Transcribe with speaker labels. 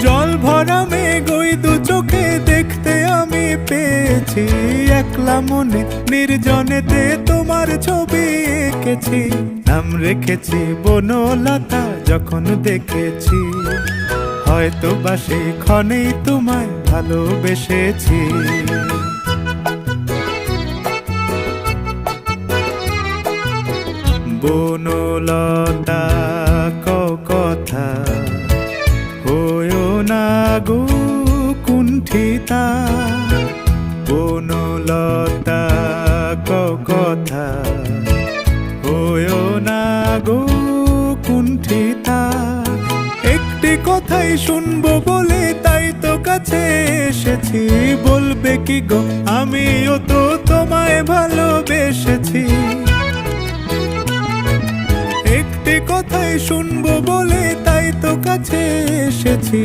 Speaker 1: জল ভরা মেঘ ওই দু চোখে দেখতে আমি পেয়েছি, একলা মনে নির্জনেতে তোমার ছবি এঁকেছি। নাম রেখেছি বনলতা যখন দেখেছি, হয়তো বা সেই ক্ষণেই তোমায় ভালোবেসেছি। বনলতা কথা হয়ো না গো কুণ্ঠিতা, বনলতা কথা হয়ো না গো কুণ্ঠিতা। একটি কথাই শুনবো বলে তাই তো কাছে এসেছি, বলবে কি গো আমিও তো তোমায় ভালোবেসেছি। একটি কথাই শুনবো বলে তাই তো কাছে এসেছি,